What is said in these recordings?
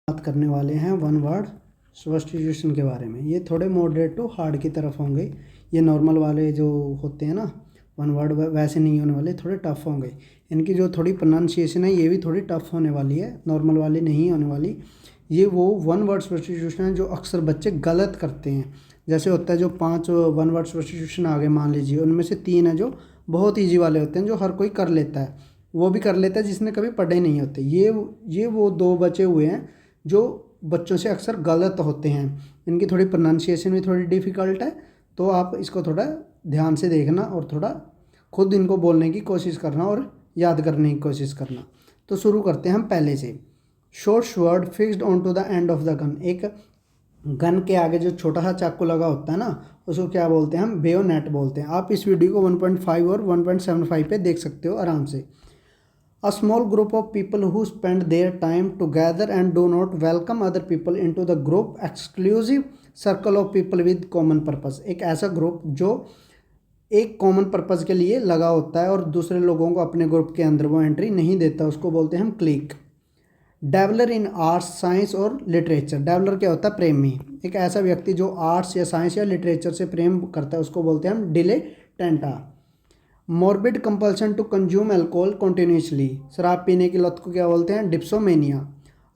बात करने वाले हैं वन वर्ड सब्स्टिट्यूशन के बारे में। ये थोड़े मॉडरेट टू हार्ड की तरफ होंगे। ये नॉर्मल वाले जो होते हैं ना वन वर्ड वैसे नहीं होने वाले, थोड़े टफ होंगे। इनकी जो थोड़ी प्रोनाउंसिएशन है ये भी थोड़ी टफ होने वाली है, नॉर्मल वाली नहीं होने वाली। ये वो वन वर्ड सब्स्टिट्यूशन है जो अक्सर बच्चे गलत करते हैं। जैसे होता है जो 5 वन वर्ड सब्स्टिट्यूशन आगे मान लीजिए, उनमें से 3 है जो बहुत ईजी वाले होते हैं, जो हर कोई कर लेता है। वो भी कर लेता है जिसने कभी पढ़े नहीं होते। ये वो 2 बचे हुए हैं जो बच्चों से अक्सर गलत होते हैं। इनकी थोड़ी प्रोनाउंसिएशन भी थोड़ी डिफ़िकल्ट है, तो आप इसको थोड़ा ध्यान से देखना और थोड़ा खुद इनको बोलने की कोशिश करना और याद करने की कोशिश करना। तो शुरू करते हैं हम पहले से। Short sword fixed on to the end of the gun. एक गन के आगे जो छोटा सा चाकू लगा होता है ना, उसको क्या बोलते हैं हम? बेयोनेट बोलते हैं। आप इस वीडियो को 1.5 और 1.75 पे देख सकते हो आराम से। A small group of people who spend their time together and do not welcome other people into the group exclusive circle of people with common purpose। एक ऐसा ग्रुप जो एक कॉमन पर्पज़ के लिए लगा होता है और दूसरे लोगों को अपने ग्रुप के अंदर वो एंट्री नहीं देता, उसको बोलते हैं हम क्लिक। डेवलर इन आर्ट्स साइंस और लिटरेचर। डेवलर क्या होता है? प्रेमी। एक ऐसा व्यक्ति जो आर्ट्स या साइंस या लिटरेचर से प्रेम करता है उसको बोलते हैं हम dilettante. Morbid compulsion to consume alcohol continuously. शराब पीने की लत को क्या बोलते हैं? Dipsomania.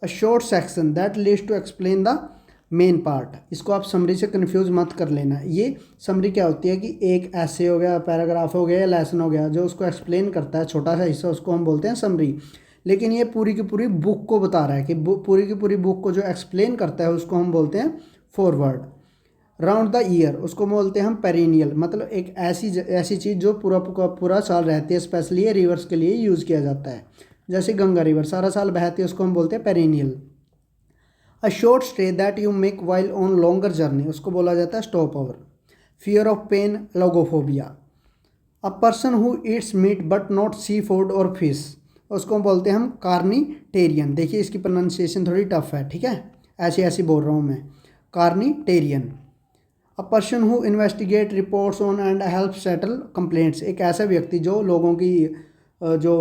A short section that leads to explain the main part. इसको आप समरी से कन्फ्यूज मत कर लेना। ये समरी क्या होती है कि एक ऐसे हो गया, पैराग्राफ हो गया या लेसन हो गया, जो उसको एक्सप्लेन करता है छोटा सा हिस्सा, उसको हम बोलते हैं समरी। लेकिन ये पूरी की पूरी बुक को बता रहा है कि पूरी की पूरी बुक को जो एक्सप्लेन करता है उसको हम बोलते हैं फॉरवर्ड। राउंड द ईयर उसको बोलते हैं हम पेरिनियल। मतलब एक ऐसी चीज़ जो पूरा साल रहती है, स्पेशली रिवर्स के लिए यूज़ किया जाता है। जैसे गंगा रिवर सारा साल बहती है, उसको हम बोलते हैं perennial. A short stay that you make while on longer journey उसको बोला जाता है stop over. Fear of pain logophobia. A person who eats meat but not sea food और फिश उसको बोलते हैं हम कार्निटेरियन। देखिए इसकी प्रोनाउंसिएशन थोड़ी टफ है, ठीक है, ऐसी बोल रहा हूँ मैं, carnitarian. A person who investigate reports on and help settle complaints. एक ऐसा व्यक्ति जो लोगों की जो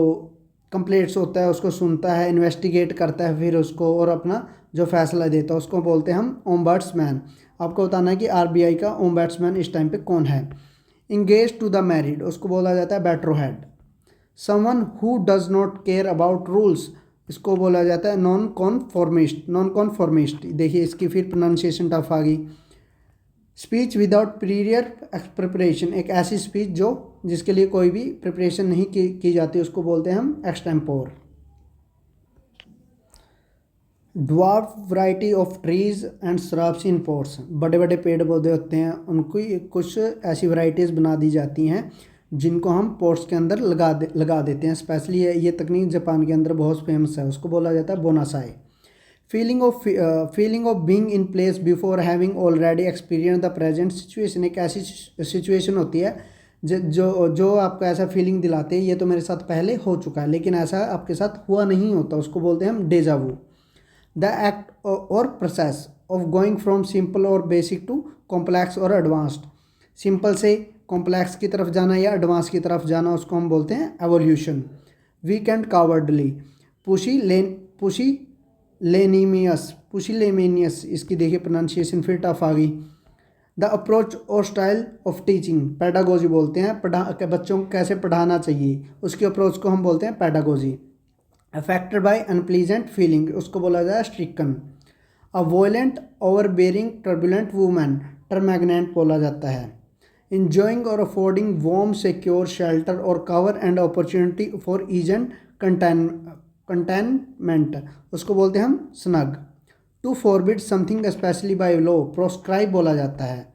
कंप्लेंट्स होता है उसको सुनता है, इन्वेस्टिगेट करता है फिर उसको, और अपना जो फैसला देता है उसको बोलते हैं हम ओम्बड्समैन। आपको बताना है कि आरबीआई का ओम्बड्समैन इस टाइम पे कौन है। इंगेज टू द मैरिड उसको बोला जाता है better head. Someone who does not care about rules इसको बोला जाता है नॉन कॉन्फॉर्मिस्ट। देखिए इसकी फिर प्रोनाउंसिएशन टफ आ गई। Speech without prior preparation. एक ऐसी स्पीच जो जिसके लिए कोई भी प्रिपरेशन नहीं की जाती उसको बोलते हैं हम extempore. Dwarf variety of trees and shrubs in pots. बड़े बड़े पेड़ पौधे होते हैं, उनको कुछ ऐसी वैरायटीज़ बना दी जाती हैं जिनको हम पॉट्स के अंदर लगा देते हैं। स्पेशली ये तकनीक जापान के अंदर बहुत फेमस है, उसको बोला जाता है bonsai. Feeling of being in place before having already experience the present situation. एक ऐसी सिचुएशन होती है जो आपको ऐसा फीलिंग दिलाते हैं ये तो मेरे साथ पहले हो चुका है लेकिन ऐसा आपके साथ हुआ नहीं होता, उसको बोलते हैं हम डेजावू। द एक्ट और process of going from simple और बेसिक टू कॉम्प्लेक्स और एडवांस्ड। सिंपल से कॉम्प्लेक्स की तरफ जाना या एडवांस की तरफ जाना उसको हम बोलते हैं evolution. Weak and cowardly. Pusillanimous इसकी देखिए प्रोनाउंसिएशन फिर टफ आ गई। द अप्रोच और स्टाइल ऑफ टीचिंग पेडागोजी बोलते हैं। बच्चों को कैसे पढ़ाना चाहिए उसकी अप्रोच को हम बोलते हैं pedagogy. Affected by unpleasant feeling उसको बोला जाए stricken. A violent overbearing turbulent women termagant बोला जाता है। इंजॉइंग और अफोर्डिंग वार्म सिक्योर शेल्टर और cover and opportunity for ease and containment उसको बोलते हैं हम snug. To forbid something specially by law proscribe बोला जाता है।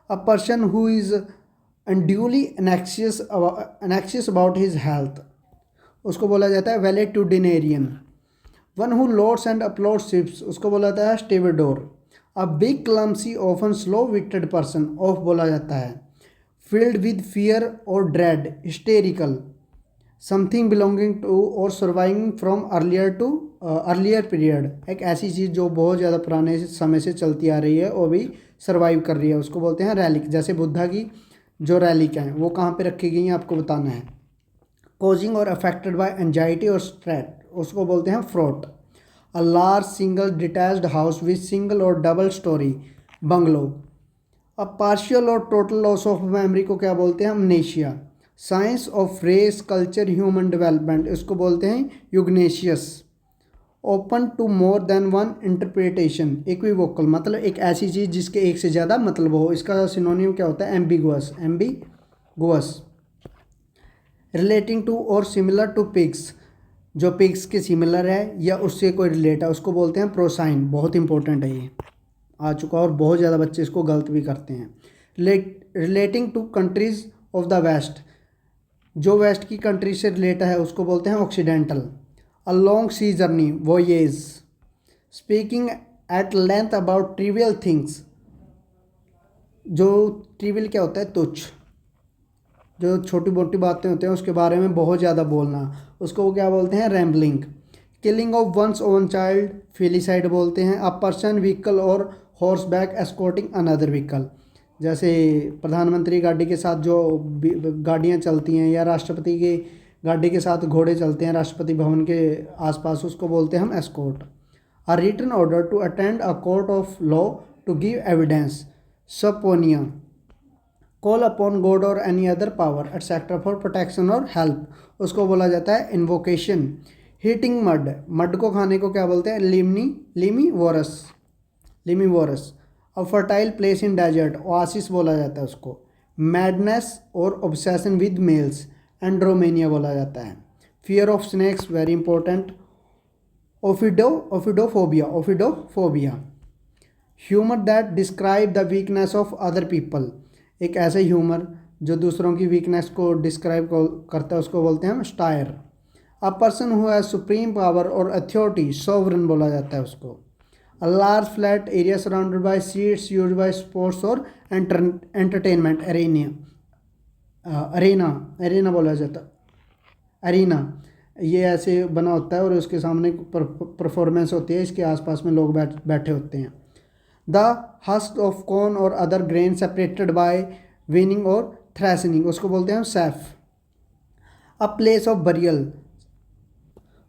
A person who is unduly anxious about his health उसको बोला जाता है valetudinarian. One who loads and upload ships उसको बोला जाता है stevedore. A big clumsy often slow witted person of बोला जाता है। फील्ड विद फियर और dread hysterical. Something belonging to और सर्वाइविंग फ्रॉम अर्लियर पीरियड। एक ऐसी चीज़ जो बहुत ज़्यादा पुराने समय से चलती आ रही है और भी सर्वाइव कर रही है उसको बोलते हैं रैलिक। जैसे बुद्धा की जो रैलिक हैं वो कहाँ पे रखी गई हैं आपको बताना है। कॉजिंग और अफेक्टेड बाय एंजाइटी और स्ट्रेस उसको बोलते हैं fraught. A large single detached house with single और डबल स्टोरी बंगलो। अब पार्शियल और टोटल लॉस ऑफ मेमोरी को क्या बोलते हैं? Amnesia. Science of race culture human development, इसको बोलते हैं eugenics. Open to more than one interpretation, equivocal मतलब एक ऐसी चीज़ जिसके एक से ज़्यादा मतलब हो, इसका सिनोनिम क्या होता है? Ambiguous, ambiguous. रिलेटिंग टू और सिमिलर टू पिग्स, जो पिग्स के सिमिलर है या उससे कोई रिलेट है उसको बोलते हैं प्रोसाइन। बहुत इंपॉर्टेंट है, ये आ चुका और बहुत ज़्यादा बच्चे इसको गलत भी करते हैं। Relating to countries of the west, जो वेस्ट की कंट्री से रिलेट है उसको बोलते हैं occidental. A long sea journey, voyage. Speaking at length about trivial things, जो ट्रिवियल क्या होता है? तुच्छ, जो छोटी मोटी बातें होती हैं उसके बारे में बहुत ज़्यादा बोलना, उसको वो क्या बोलते हैं? Rambling. Killing of one's own child, filicide बोलते हैं। अ पर्सन, व्हीकल और horse back escorting another vehicle, जैसे प्रधानमंत्री गाड़ी के साथ जो गाड़ियाँ चलती हैं या राष्ट्रपति की गाड़ी के साथ घोड़े चलते हैं राष्ट्रपति भवन के आसपास, उसको बोलते हैं हम escort. A written order to attend a court of law to give evidence, subpoena. Call upon God और any other power etcetera for protection और हेल्प, उसको बोला जाता है इन्वोकेशन। हीटिंग मड, मड को खाने को क्या बोलते हैं? Limivorous. A fertile place in desert, oasis बोला जाता है उसको। मैडनेस और ऑब्सेशन विद मेल्स, एंड्रोमेनिया बोला जाता है। Fear of snakes, very important. Ophidophobia. Humour that describe the weakness of other people, एक ऐसे ह्यूमर जो दूसरों की वीकनेस को डिस्क्राइब करता है उसको बोलते हैं हम stair. A person who has supreme power और अथॉरिटी, सोवरन बोला जाता है उसको। A large flat area surrounded by seats used by sports और एंटरटेनमेंट, अरेना बोला जाता है। अरीना, ये ऐसे बना होता है और उसके सामने परफॉर्मेंस होती है, इसके आसपास में लोग बैठे होते हैं। द हस्क ऑफ कॉर्न और other grain separated by winnowing और थ्रेसनिंग, उसको बोलते हैं हम chaff. A place of burial,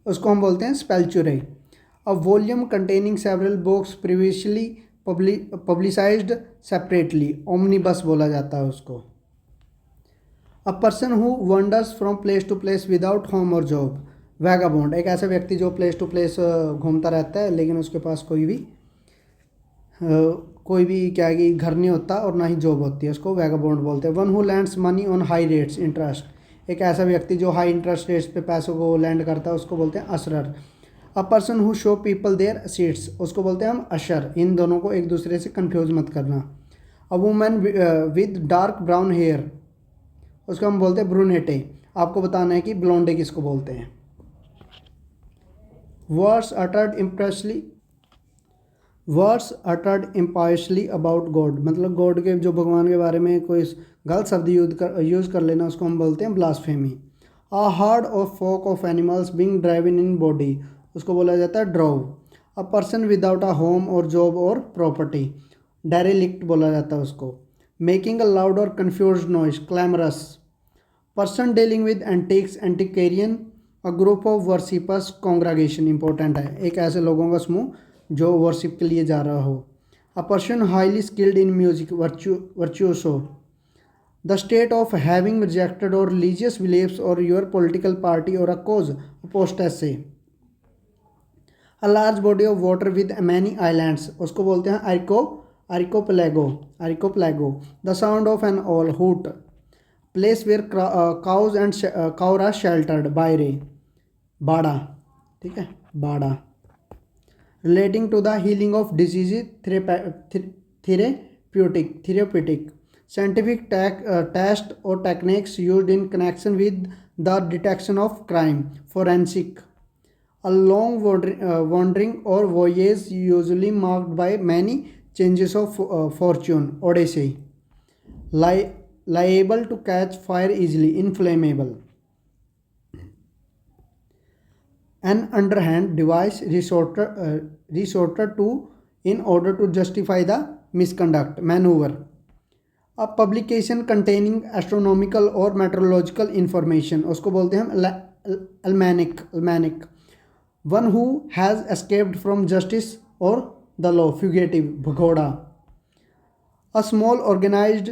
उसको हम बोलते हैं sepulchre. A volume containing several books previously publicised separately, omnibus बोला जाता है उसको। A person who wanders from place to place without home और जॉब, वैगाबॉन्ड, एक ऐसा व्यक्ति जो प्लेस टू प्लेस घूमता रहता है लेकिन उसके पास कोई भी क्या कि घर नहीं होता और ना ही जॉब होती है, उसको वैगाबॉन्ड बोलते हैं। One who lands money on high rates interest, एक ऐसा व्यक्ति जो हाई इंटरेस्ट रेट्स पे पैसों को लैंड करता है उसको बोलते हैं usher. A person who show people their seats, उसको बोलते हैं हम अशर। इन दोनों को एक दूसरे से कंफ्यूज मत करना। A women with dark brown hair, उसको हम बोलते हैं ब्रूनेटे। आपको बताना है कि ब्लोंडे किसको बोलते हैं। वर्ड्स अटर्ड इम्पायसली अबाउट गॉड, मतलब गॉड के, जो भगवान के बारे में कोई गलत शब्द यूज़ कर लेना उसको हम बोलते हैं blasphemy. A herd of flock of animals being driven in body, उसको बोला जाता है drove. A person without a home और जॉब और प्रॉपर्टी, डेरेलिक्ट बोला जाता है उसको। मेकिंग अ लाउड और confused noise, clamorous. Person dealing with antiques, antiquarian. A group of worshippers, congregation, important है, एक ऐसे लोगों का समूह जो वर्शिप के लिए जा रहा हो। A person highly skilled in music, virtuoso. The state of having rejected और रिलीजियस बिलीव्स और योर पॉलिटिकल पार्टी और a cause, apostasy. A large body of water with many islands, उसको बोलते हैं archipelago. The sound of an owl, hoot. Place where cows and cower are sheltered, byre, बाड़ा, ठीक है, बाड़ा। Relating to the healing of disease, therapeutic. Scientific test और techniques used in connection with the detection of crime, forensic. A long wandering और voyage usually marked by many changes of fortune, odyssey. liable to catch fire easily, inflammable. An underhand device resorted to in order to justify the misconduct, maneuver. A publication containing astronomical or meteorological information, उसको बोलते हैं हम almanac. One who has escaped from justice और the law, fugitive, भगोड़ा। A small organized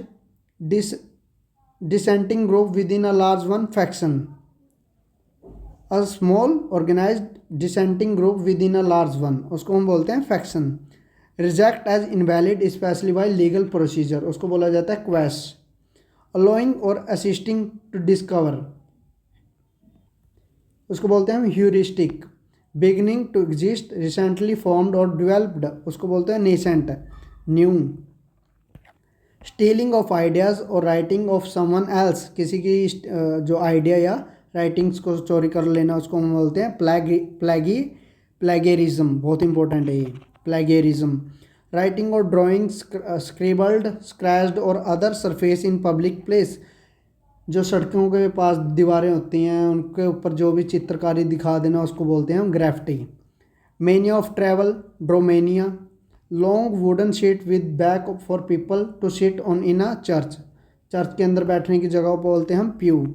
dissenting group within a large one, faction. A small organized dissenting group within a large one, उसको हम बोलते हैं faction. Reject as invalid specially by legal procedure, उसको बोला जाता है quash. Allowing और assisting to discover, उसको बोलते हैं हम heuristic. Beginning to exist, recently formed और डेवलप्ड, उसको बोलते हैं nascent, new. Stealing of ideas और राइटिंग ऑफ समवन एल्स, किसी की जो आइडिया या राइटिंग्स को चोरी कर लेना, उसको हम बोलते हैं प्लेगेरिज्म, बहुत इंपॉर्टेंट है ये, प्लेगेरिज्म। राइटिंग और ड्राइंग स्क्रिबल्ड, स्क्रैच्ड और other surface in public place, जो सड़कों के पास दीवारें होती हैं उनके ऊपर जो भी चित्रकारी दिखा देना, उसको बोलते हैं हम graffiti. Mania of travel, dromomania. Long wooden seat with back for people to sit on in a church, church के अंदर बैठने की जगह को बोलते हैं हम pew.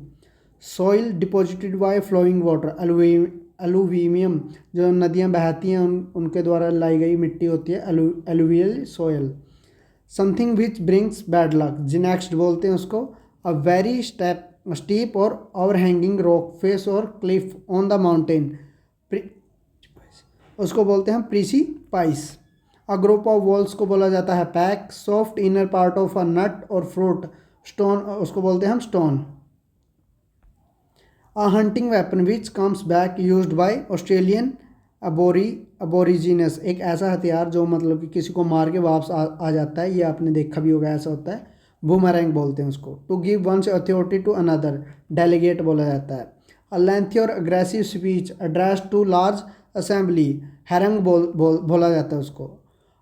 Soil deposited by flowing water, alluvium, जो नदियाँ बहती हैं उनके द्वारा लाई गई मिट्टी होती है alluvial soil. Something which brings bad luck, jinx बोलते हैं उसको। अ वेरी स्टीप और ओवरहैंगिंग रॉक फेस और क्लिफ ऑन द माउंटेन, उसको बोलते हैं हम precipice. A group of wolves को बोला जाता है pack. Soft inner part of a nut और फ्रूट, स्टोन, उसको बोलते हैं हम stone. A hunting weapon which comes back used by Australian aborigines, एक ऐसा हथियार जो मतलब कि किसी को मार के वापस आ जाता है, ये आपने देखा भी होगा, ऐसा होता है। बूमरैंग बोलते हैं उसको। To give one's authority to another, delegate बोला जाता है। अ लेंथी और aggressive speech address to large assembly, harangue बोला जाता है उसको।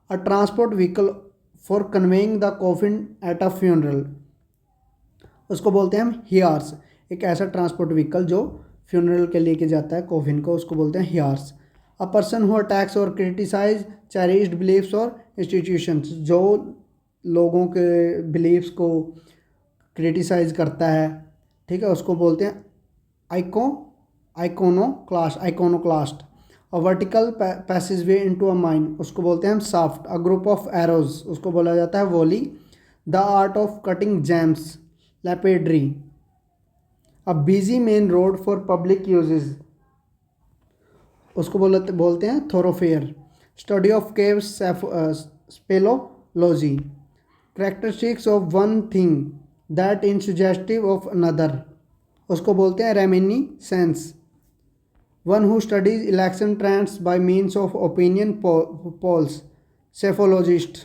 A transport vehicle for conveying the coffin at a funeral, उसको बोलते हैं हम हियार्स, एक ऐसा ट्रांसपोर्ट व्हीकल जो फ्यूनरल के लेके जाता है कॉफिन को, उसको बोलते हैं हियार्स। अ पर्सन हु अटैक्स और क्रिटिसाइज चेरिश्ड बिलीफ्स और इंस्टीट्यूशंस, जो लोगों के बिलीफ्स को क्रिटिसाइज करता है, ठीक है, उसको बोलते हैं iconoclast. A vertical passage way into a mine, उसको बोलते हैं हम shaft. A group of arrows, उसको बोला जाता है volley. The art of cutting gems, lapidary. A busy main road for public uses, उसको बोलते हैं thoroughfare. Study of caves, speleology. Characteristics of one thing that in suggestive of another, उसको बोलते हैं reminiscence. One who studies election trends by means of opinion poles, psephologist.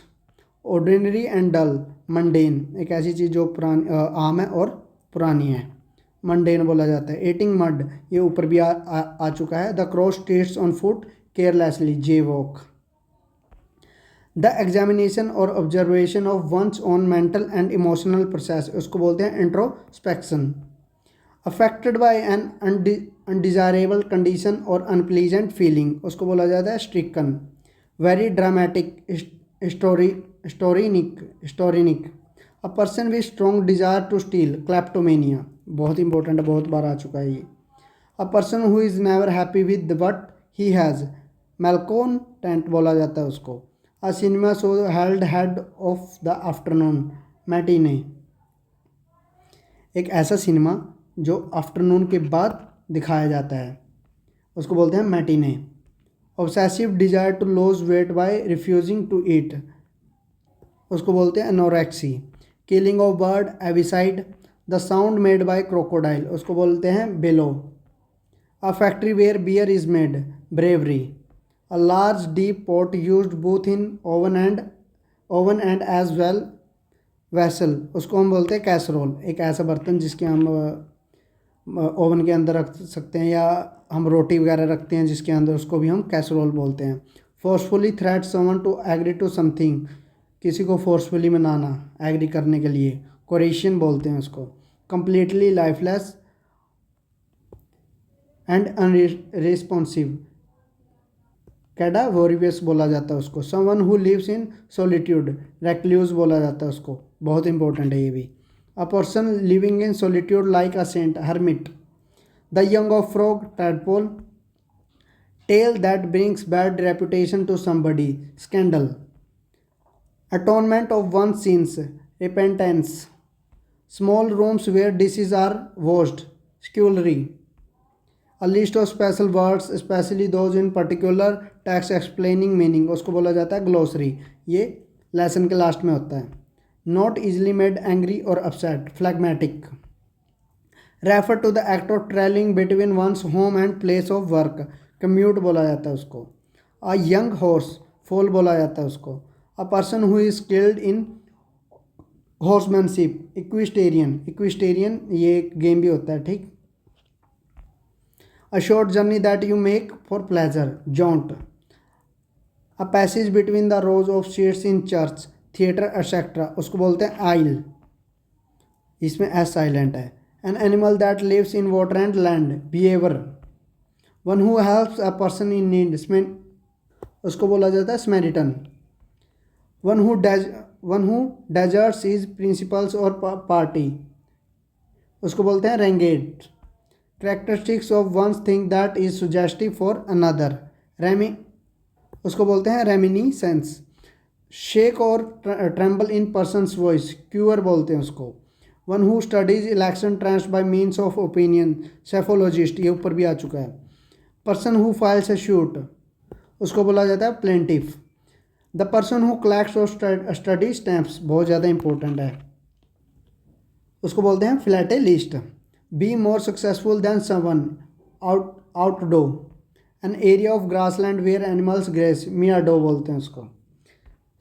Ordinary and dull, mundane, एक ऐसी चीज़ जो पुरानी आम है और पुरानी है, मंडेन बोला जाता है। एटिंग मड, ये ऊपर भी आ चुका है। The cross streets on foot carelessly, jaywalk. The examination और observation of one's own mental and emotional process, उसको बोलते हैं introspection. Affected by an undesirable condition और अनप्लीजेंट फीलिंग, उसको बोला जाता है stricken. Very dramatic, histrionic. A person with strong desire to steal, kleptomania, बहुत इंपॉर्टेंट है, बहुत बार आ चुका है ये। A person who is never happy with what he has, मेलकोंटेंट बोला जाता है उसको। A cinema show held head of the afternoon, matinee, एक ऐसा सिनेमा जो आफ्टरनून के बाद दिखाया जाता है, उसको बोलते हैं matinee. Obsessive desire to lose weight by refusing to eat, उसको बोलते हैं anorexia. Killing of bird, avicide. The sound made by crocodile, उसको बोलते हैं bellow. A factory where beer is made, brewery. A large deep pot used both in oven and as well vessel, उसको हम बोलते हैं कैसरोल, एक ऐसा बर्तन जिसके हम ओवन के अंदर रख सकते हैं, या हम रोटी वगैरह रखते हैं जिसके अंदर, उसको भी हम कैसरोल बोलते हैं। Forcefully threat someone to agree to something, किसी को फोर्सफुली मनाना, एग्री करने के लिए, कोरेशन बोलते हैं उसको। Completely lifeless and unresponsive, cadaverous बोला जाता है उसको। Someone who lives in solitude, recluse बोला जाता है उसको, बहुत इंपॉर्टेंट है ये भी। A person living in solitude like a saint, hermit. The young of frog, tadpole. tale that brings bad reputation to somebody, scandal, atonement of one's sins, repentance, small rooms where dishes are washed, scullery, a list of special words especially those in particular text explaining meaning, उसको बोला जाता है glossary. ये lesson के last में होता है। Not easily made angry और upset, phlegmatic, refer to the act of travelling between one's home and place of work, commute बोला जाता है उसको। अ यंग हॉर्स, फोल बोला जाता है उसको। A person who is skilled in horsemanship, equestrian, equestrian ये एक गेम भी होता है, ठीक। A short journey that you make for pleasure, jaunt, a passage between the rows of seats in church, theatre, etc. उसको बोलते हैं aisle, इसमें s silent है। An animal that lives in water and land, beaver, one who helps a person in need, उसको बोला जाता है Samaritan, one who deserts his principles or party, उसको बोलते हैं renegade। Characteristics of one's thing that is suggestive for another, उसको बोलते हैं reminiscence। Shake और tremble in person's voice, queer बोलते हैं उसको। One who studies election trends by means of opinion, cephalogist, ये ऊपर भी आ चुका है। Person who files a suit, उसको बोला जाता है plaintiff। The person who collects or studies stamps, बहुत ज़्यादा इंपॉर्टेंट है, उसको बोलते हैं philatelist। Be more successful than someone, outdoor, an area of grassland where animals graze, meadow बोलते हैं उसको।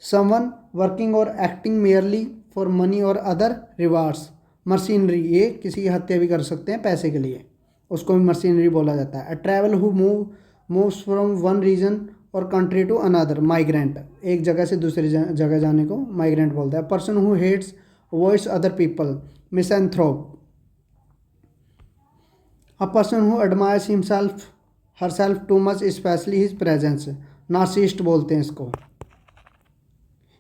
Someone working or acting merely for money or other rewards, mercenary, ये किसी की हत्या भी कर सकते हैं पैसे के लिए, उसको भी mercenary बोला जाता है। A traveler who moves from one region or country to another, migrant, एक जगह से दूसरी जगह जाने को migrant बोलता है। Person who hates, avoids other people, misanthrope। A person who admires himself, herself too much, especially his presence, narcissist बोलते हैं इसको।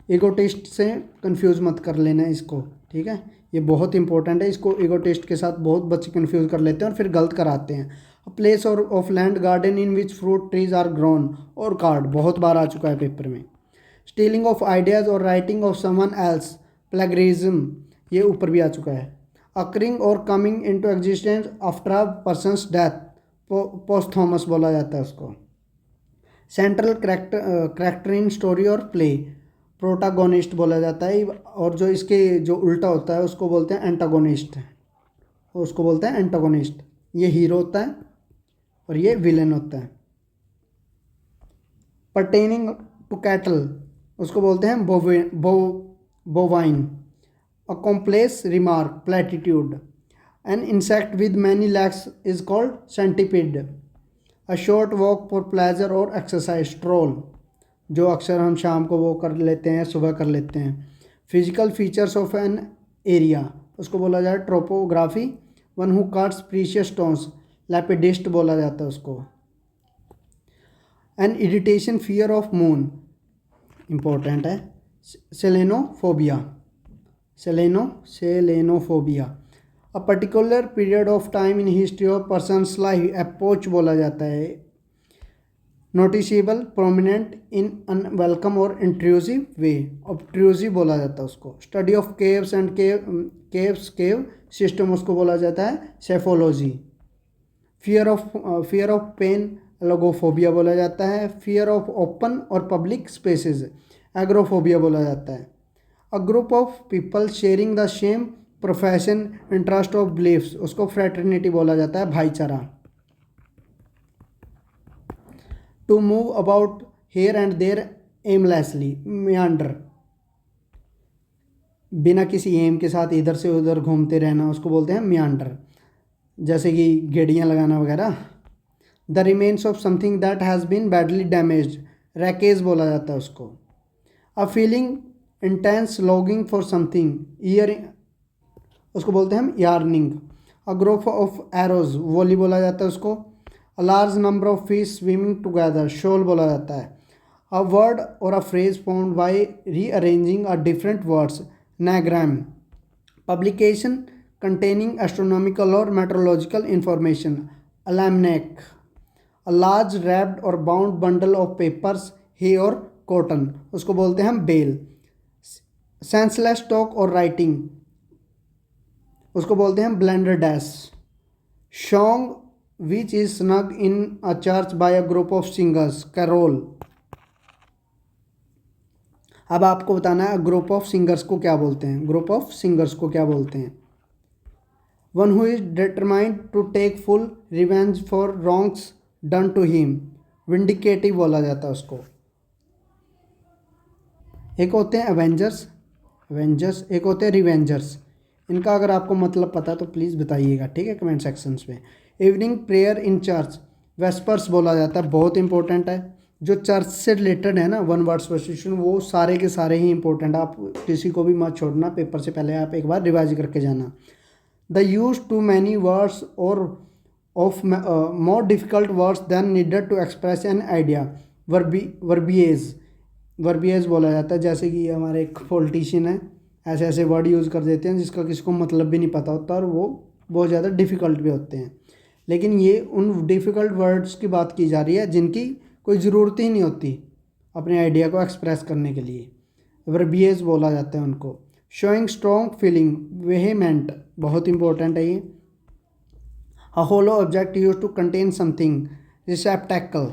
ईगोटिस्ट से कंफ्यूज मत कर लेना इसको, ठीक है, ये बहुत इंपॉर्टेंट है। इसको ईगोटिस्ट के साथ बहुत बच्चे कंफ्यूज कर लेते हैं और फिर गलत कराते हैं। अ प्लेस और of land garden in which fruit trees are grown, orchard बहुत बार आ चुका है पेपर में। स्टीलिंग ऑफ आइडियाज़ और writing of someone else, plagiarism, ये ऊपर भी आ चुका है। अकरिंग और coming into existence after a person's death, posthumous बोला जाता है उसको। सेंट्रल करैक्टर इन स्टोरी और प्ले, प्रोटागोनिस्ट बोला जाता है। और जो इसके जो उल्टा होता है उसको बोलते हैं एंटागोनिस्ट, उसको बोलते हैं एंटागोनिस्ट। ये हीरो होता है और ये विलेन होता है। पर्टेनिंग टू कैटल, उसको बोलते हैं bovine. A complex remark, platitude. An insect with many legs is called centipede. A short walk for pleasure or exercise, stroll, जो अक्सर हम शाम को वो कर लेते हैं, सुबह कर लेते हैं। Physical features of an area, उसको बोला जाता है topography. One who cuts precious stones, lapidist बोला जाता है उसको। An irritation, fear of moon, important है। Selenophobia, selenophobia. A particular period of time in history of person's life, epoch बोला जाता है। नोटिसेबल, प्रोमिनेंट, इन अनवेलकम और इंट्रूसिव वे, ऑब्ट्रूसिव बोला जाता है उसको। Study of caves and cave system, उसको बोला जाता है psephology. Fear of pain, logophobia बोला जाता है। फियर ऑफ ओपन और पब्लिक स्पेसेस, एग्रोफोबिया बोला जाता है। A group of people sharing the same profession, interest of beliefs, उसको फ्रेटर्निटी बोला जाता है, भाईचारा। To move about here and there aimlessly, meander, बिना किसी एम के साथ इधर से उधर घूमते रहना, उसको बोलते हैं मियांडर, जैसे कि गेड़ियाँ लगाना वगैरह। The remains of something that has been badly damaged, wreckage बोला जाता है उसको। A feeling intense longing for something, उसको बोलते हैं हम yearning. A group of arrows, volley बोला जाता है उसको। A large number of fish swimming together, shoal बोला जाता है। अ वर्ड और a phrase formed by rearranging a different words, anagram. Publication containing astronomical और metrological information, almanac. A large wrapped और bound bundle of papers, hay और cotton, उसको बोलते हैं हम बेल। सेंसलेस टॉक और राइटिंग, उसको बोलते हैं balderdash. Song which is sung in a church by a group of singers, carol. अब आपको बताना है ग्रुप ऑफ सिंगर्स को क्या बोलते हैं, ग्रुप ऑफ सिंगर्स को क्या बोलते हैं। One who is determined to take full revenge for wrongs done to him, vindictive बोला जाता है उसको। एक होते हैं एवेंजर्स, एवेंजर्स, एक होते हैं रिवेंजर्स। इनका अगर आपको मतलब पता है तो प्लीज़ बताइएगा, ठीक है, कमेंट सेक्शंस में। Evening prayer in church, vespers बोला जाता है, बहुत इंपॉर्टेंट है। जो चर्च से रिलेटेड है ना वन वर्ड सब्स्टिट्यूशन, वो सारे के सारे ही इंपॉर्टेंट, आप किसी को भी मत छोड़ना, पेपर से पहले आप एक बार रिवाइज करके जाना। The use too many words और of more difficult words than needed to express an idea, verbiage, verbiage बोला जाता है। जैसे कि हमारे एक पॉलिटिशियन है, ऐसे ऐसे वर्ड यूज़ कर देते हैं जिसका किसी को मतलब भी नहीं पता होता और वो बहुत ज़्यादा डिफ़िकल्ट भी होते हैं। लेकिन ये उन डिफ़िकल्ट वर्ड्स की बात की जा रही है जिनकी कोई ज़रूरत ही नहीं होती अपने आइडिया को एक्सप्रेस करने के लिए, वर्बिएज बोला जाता है उनको। शोइंग स्ट्रॉन्ग फीलिंग, वेहेमेंट, बहुत इंपॉर्टेंट है ये। A hollow object use to contain something, receptacle.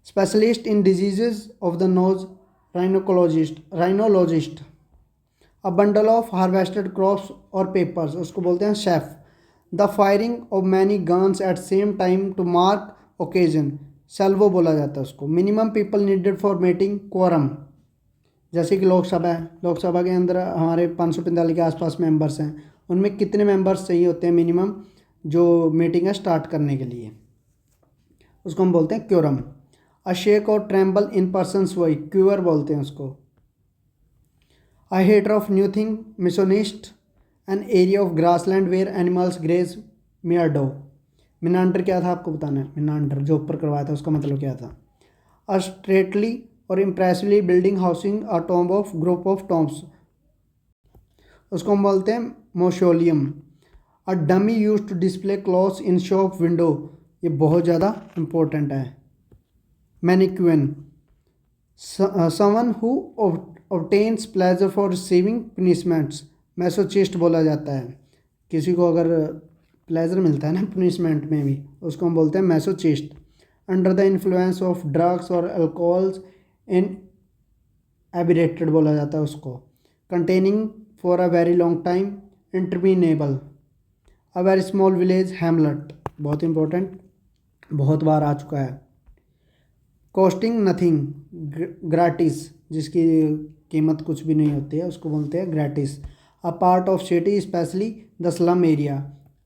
Specialist in diseases of the nose, rhinologist. A bundle of harvested crops और पेपर्स, उसको बोलते हैं sheaf. The firing of many guns at same time to mark occasion, salvo बोला जाता है उसको। Minimum people needed for meeting, quorum. जैसे कि लोकसभा है, लोकसभा के अंदर हमारे 545 के आसपास मेंबर्स हैं, उनमें कितने मेंबर्स चाहिए होते हैं मिनिमम जो मीटिंग है स्टार्ट करने के लिए, उसको हम बोलते हैं क्योरम। अ शेक और tremble in person's voice, quaver बोलते हैं उसको। A hater of new thing, misoneist. An area of grassland where animals graze, meadow. Meander क्या था आपको बताना है, मिनांडर जो ऊपर करवाया था उसका मतलब क्या था। अ स्ट्रेटली और impressively building housing a tomb of group of tombs, उसको हम बोलते हैं mausoleum. A dummy use to display clothes in shop window, ये बहुत ज़्यादा इंपॉर्टेंट है। Mannequin, someone who obtains pleasure for receiving punishments, masochist बोला जाता है। किसी को अगर प्लेजर मिलता है ना पनिशमेंट में भी, उसको हम बोलते हैं masochist. Under the influence of drugs और अल्कोहल्स, इन एबिरेटेड बोला जाता है उसको। Containing for a very long time, interminable. A very small village, Hamlet, बहुत इंपॉर्टेंट, बहुत बार आ चुका है। कॉस्टिंग नथिंग, ग्राटिस, जिसकी कीमत कुछ भी नहीं होती है उसको बोलते हैं gratis. A part of city specially the slum area,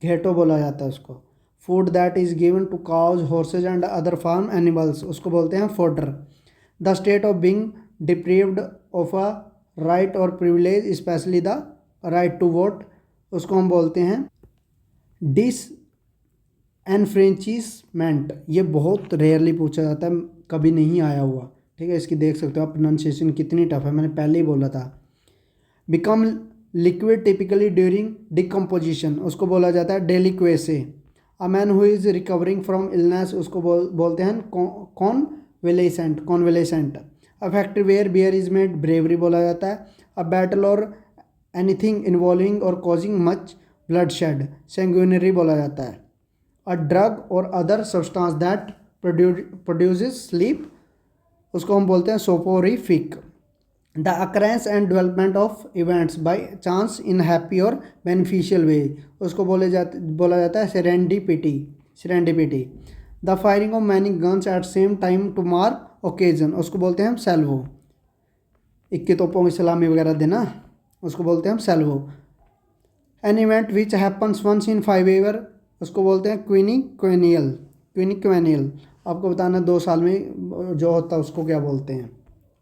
ghetto बोला जाता है उसको। Food that is given to cows, horses and other farm animals, उसको बोलते हैं fodder. The state of being deprived of a right और privilege, specially the right to vote, उसको हम बोलते हैं डिस एनफ्रेंचिसमेंट। ये बहुत रेयरली पूछा जाता है, कभी नहीं आया हुआ, ठीक है। इसकी देख सकते हो आप प्रोनाउंसिएशन कितनी टफ है, मैंने पहले ही बोला था। Become liquid typically during decomposition, उसको बोला जाता है deliquesce. A man who is recovering from illness, उसको बोलते हैं convalescent, convalescent. A factory where beer is made, brewery बोला जाता है। अ बैटल और एनीथिंग इन्वॉल्विंग और कॉजिंग मच ब्लडशेड, सैंग्विनरी बोला जाता है। अ ड्रग और other substance that produces sleep, उसको हम बोलते हैं soporific. The occurrence and development of events by chance in happy और बेनिफिशियल वे, उसको बोला जाता है serendipity, serendipity. The firing of many guns at same time to mark occasion, उसको बोलते हैं हम सेल्वो। इक्की तोपों की सलामी वगैरह देना, उसको बोलते हैं हम salvo. An event which happens once in 5 year, उसको बोलते हैं क्विनिक्वेनियल, क्विनिक्वेनियल। आपको बताना 2 साल में जो होता है उसको क्या बोलते हैं,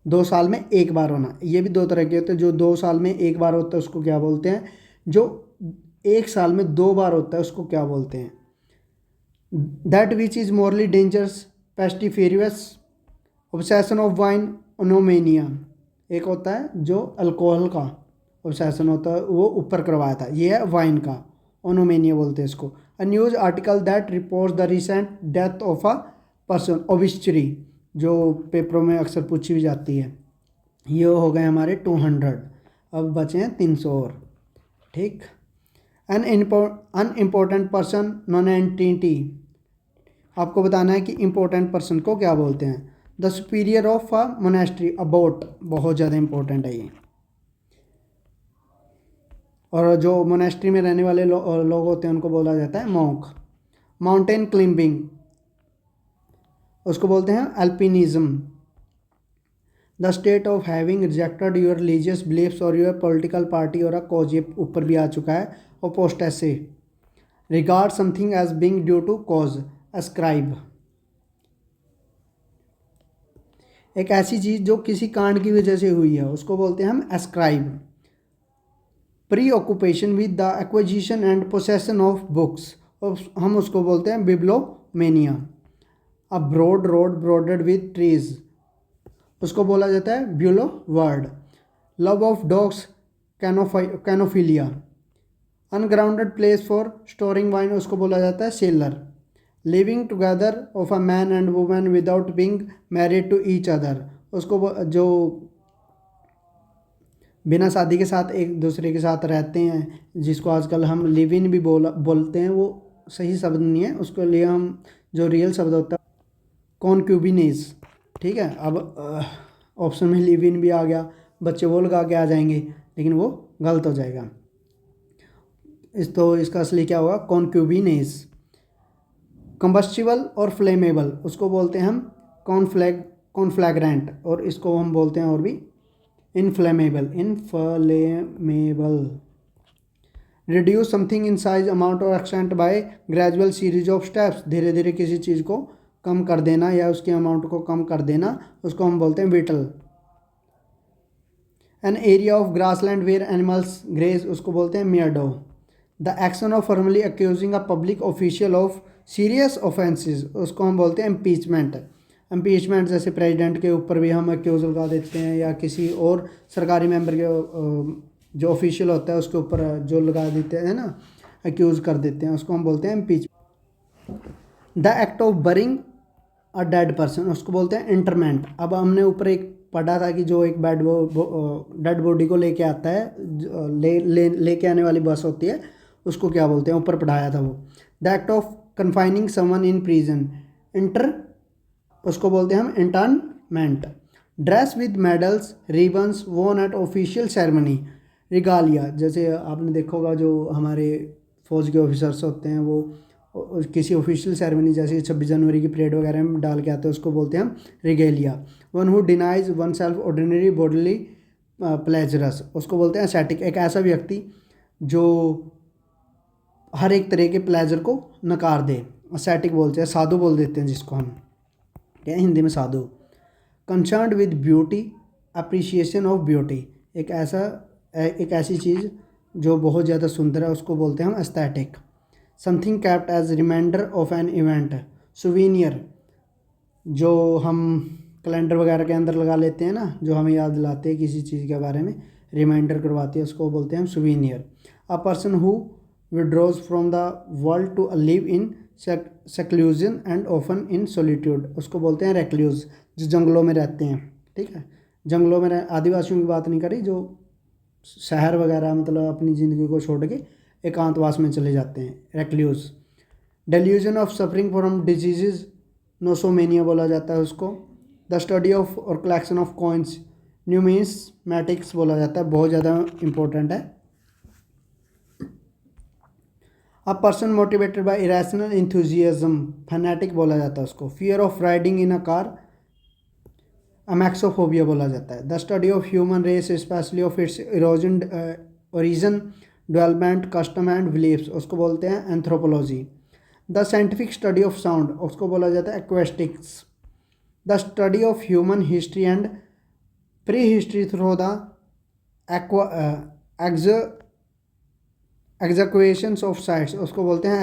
2 साल में एक बार होना। ये भी 2 तरह के होते हैं, जो 2 साल में एक बार होता है उसको क्या बोलते हैं, जो 1 साल में 2 बार होता है उसको क्या बोलते हैं। That which is morally dangerous, pestiferous. Obsession of wine, oenomania. एक होता है जो अल्कोहल का ऑब्सेशन होता है, वो ऊपर करवाया था, ये है वाइन का, ओनोमेनिया बोलते हैं इसको। A news article that reports the recent death of a person, obituary, जो पेपरों में अक्सर पूछी भी जाती है। ये हो गए हमारे 200, अब बचे हैं 300 और। ठीक। अनइम्पोर्टेंट पर्सन, नॉन एंटिटी, आपको बताना है कि इम्पोर्टेंट पर्सन को क्या बोलते हैं। The superior of a monastery, abode, बहुत ज़्यादा इंपॉर्टेंट है ये। और जो मोनेस्ट्री में रहने वाले लोग होते हैं उनको बोला जाता है मॉन्क। माउंटेन क्लिम्बिंग, उसको बोलते हैं alpinism. The state of having rejected your religious beliefs और योर पॉलिटिकल पार्टी और अ कॉज, ये ऊपर भी आ चुका है। Apostasy, regard something as being due to cause, ascribe, एक ऐसी चीज़ जो किसी कांड की वजह से हुई है उसको बोलते हैं हम ascribe. Preoccupation with the acquisition and possession of books, हम उसको बोलते हैं bibliomania. A broad road bordered with trees, उसको बोला जाता है boulevard. Love of dogs, cynophilia. Ungrounded place for storing wine, उसको बोला जाता है cellar. Living together of a man and women without being married to each other, उसको जो बिना शादी के साथ एक दूसरे के साथ रहते हैं, जिसको आजकल हम लिव इन भी बोलते हैं, वो सही शब्द नहीं है, उसके लिए हम जो रियल शब्द होता है कॉन्क्यूबिनेज। ठीक है, अब ऑप्शन में लिव इन भी आ गया, बच्चे वो लगा के आ जाएंगे लेकिन वो गलत हो जाएगा। इसका असली क्या होगा, कॉन्क्यूबिनेज। कंबस्टिबल और फ्लेमेबल, उसको बोलते हैं हम कॉन्फ्लैग्रेंट, और इसको हम बोलते हैं और भी inflammable. Reduce something in size, amount और extent by gradual series of steps, धीरे धीरे किसी चीज़ को कम कर देना या उसके अमाउंट को कम कर देना, उसको हम बोलते हैं whittle. An area of grassland where animals graze, उसको बोलते हैं meadow. The action of formally accusing a public official of serious offences, उसको हम बोलते हैं इम्पीचमेंट। इम्पीचमेंट जैसे प्रेसिडेंट के ऊपर भी हम अक्यूज़ लगा देते हैं, या किसी और सरकारी मेंबर के जो ऑफिशियल होता है उसके ऊपर जो लगा देते हैं ना, अक्यूज़ कर देते हैं, उसको हम बोलते हैं impeachment. The act of burying a dead person, उसको बोलते हैं इंटरमेंट। अब हमने ऊपर एक पढ़ा था कि जो एक डेड बॉडी को लेके आता है, लेके आने वाली बस होती है, उसको क्या बोलते हैं, ऊपर पढ़ाया था वो। The act of confining someone in prison, उसको बोलते हैं हम इंटर्नमेंट। ड्रेस विद मेडल्स रिबन्स वोन एट ऑफिशियल सेरेमनी, रिगालिया, जैसे आपने देखा होगा जो हमारे फौज के ऑफिसर्स होते हैं वो किसी ऑफिशियल सेरेमनी जैसे 26 जनवरी की परेड वगैरह में डाल के आते हैं, उसको बोलते हैं हम regalia. One who denies oneself ordinary bodily pleasures, उसको बोलते हैं एसेटिक, एक ऐसा व्यक्ति जो हर एक तरह के प्लेजर को नकार दे, एसेटिक बोलते हैं, साधु बोल देते हैं जिसको हम, क्या हिंदी में साधु। Concerned with beauty, appreciation of beauty, एक ऐसी चीज़ जो बहुत ज़्यादा सुंदर है, उसको बोलते हैं हम aesthetic. Something kept as reminder of an event, souvenir, जो हम कैलेंडर वगैरह के अंदर लगा लेते हैं ना, जो हमें याद दिलाते हैं किसी चीज़ के बारे में, रिमाइंडर करवाती है, उसको बोलते हैं हम souvenir. A person who withdraws from the world to live in seclusion and often in solitude, उसको बोलते हैं रेक्लूज, जो जंगलों में रहते हैं। ठीक है, जंगलों में आदिवासियों की बात नहीं करी, जो शहर वगैरह मतलब अपनी ज़िंदगी को छोड़ के एकांतवास में चले जाते हैं, recluse. Delusion of suffering from disease, nosomania बोला जाता है उसको। द स्टडी ऑफ और कलेक्शन ऑफ कॉइन्स, न्यूमिस्मैटिक्स बोला जाता है, बहुत ज़्यादा इंपॉर्टेंट है। A person motivated by irrational enthusiasm, fanatic बोला जाता है उसको। Fear of riding in a car, amaxophobia बोला जाता है। The study of human race specially of its origin development custom and beliefs, उसको बोलते हैं anthropology. The scientific study of sound, उसको बोला जाता है acoustics. The study of human history and prehistory through the excavations of sites, उसको बोलते हैं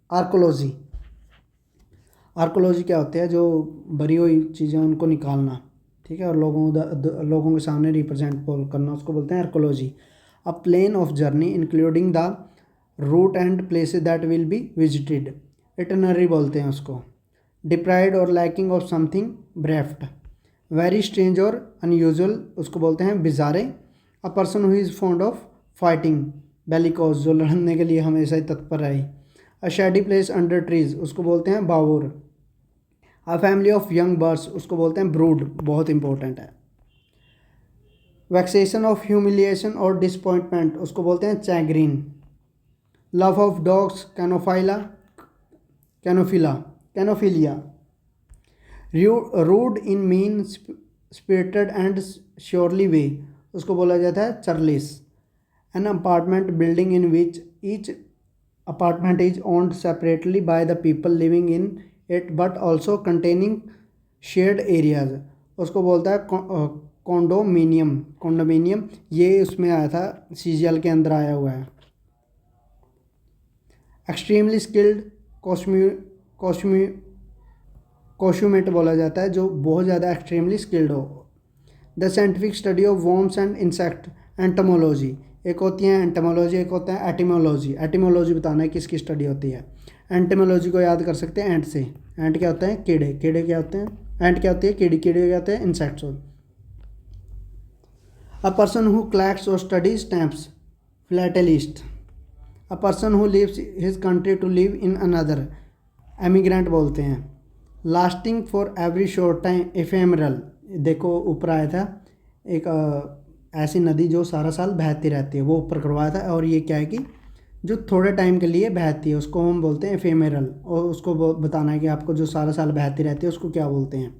आर्कोलॉजी। आर्कोलॉजी क्या होते हैं, जो बरी हुई चीज़ें उनको निकालना, ठीक है, और लोगों के सामने रिप्रेजेंट करना, उसको बोलते हैं archaeology. A plan of journey including the route and places that will be visited, itinerary बोलते हैं उसको। डिप्राइव्ड और lacking of something bereft, very strange और अनयूजुअल उसको बोलते हैं bizarre. A person who is fond of fighting, bellicose जो लड़ने के लिए हमेशा ही तत्पर रहे। A shady place under trees उसको बोलते हैं bower. A family of young birds उसको बोलते हैं ब्रूड, बहुत इंपॉर्टेंट है। वैक्सेशन ऑफ ह्यूमिलिएशन और डिसअपॉइंटमेंट उसको बोलते हैं chagrin. Love of dogs cynophilia. Rude in mean spirited and surly way उसको बोला जाता है churlish. An apartment building in which each apartment is owned separately by the people living in it but also containing shared areas उसको बोलता है condominium. ये उसमें आया था, CGL के अंदर आया हुआ है। एक्सट्रीमली स्किल्ड कॉस्यूमेट बोला जाता है, जो बहुत ज़्यादा एक्सट्रीमली स्किल्ड हो। The scientific study of worms and insect, entomology. एक होती है एंटमोलॉजी, एक होता है एटिमोलॉजी। एटिमोलॉजी बताना है किसकी स्टडी होती है। एंटमोलॉजी को याद कर सकते हैं एंट से। एंट क्या होता है? कीड़े। कीड़े क्या होते हैं? एंट क्या होती है? कीड़ी। कीड़े क्या होते हैं? Insects. A person who collects और study stamps, philatelist. A person who leaves his country to live in another, emigrant बोलते हैं। Lasting for every short time, ephemeral. देखो ऊपर आया था एक ऐसी नदी जो सारा साल बहती रहती है, वो ऊपर करवाया था। और ये क्या है कि जो थोड़े टाइम के लिए बहती है उसको हम बोलते हैं एफेमेरल। और उसको बताना है कि आपको जो सारा साल बहती रहती है उसको क्या बोलते हैं।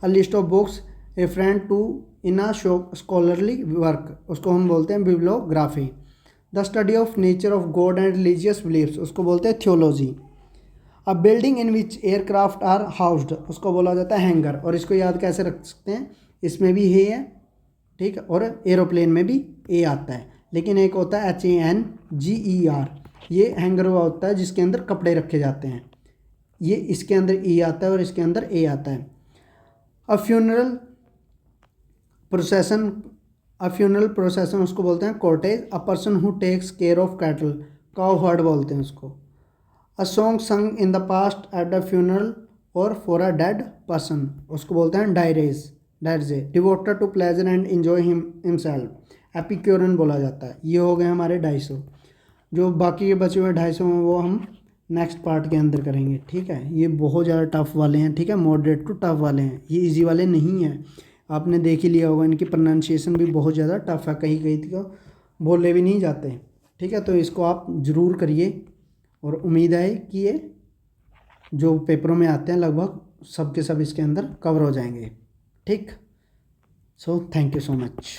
A list of books a friend to in a scholarly work उसको हम बोलते हैं bibliography. The study of nature of God and religious beliefs उसको बोलते हैं theology. A building in which aircraft are housed उसको बोला जाता है हैंगर। और इसको याद कैसे रख सकते हैं? इसमें भी है, ठीक है, और एरोप्लेन में भी ए आता है, लेकिन एक होता है HANGER। ये हैंगर हुआ होता है जिसके अंदर कपड़े रखे जाते हैं। ये इसके अंदर ई आता है और इसके अंदर ए आता है। अ फ्यूनरल प्रोसेसन उसको बोलते हैं cortege. A person who takes care of cattle, cowherd बोलते हैं उसको। A song sung in the past at the funeral और फॉर अ डेड पर्सन उसको बोलते हैं dirge. Devoted to pleasure and enjoy himself, epicurean बोला जाता है। ये हो गए हमारे 250। जो बाकी के बचे हुए 250 हैं वो हम नेक्स्ट पार्ट के अंदर करेंगे, ठीक है। ये बहुत ज़्यादा टफ वाले हैं, ठीक है, मॉडरेट टू टफ वाले हैं, ये इजी वाले नहीं हैं। आपने देख ही लिया होगा, इनकी प्रोनाउंसिएशन भी बहुत ज़्यादा टफ है, कहीं कहीं तो बोले भी नहीं जाते, ठीक है। तो इसको आप ज़रूर करिए और उम्मीद है कि ये जो पेपरों में आते हैं लगभग सब के सब इसके अंदर कवर हो जाएंगे, ठीक। So thank you so much.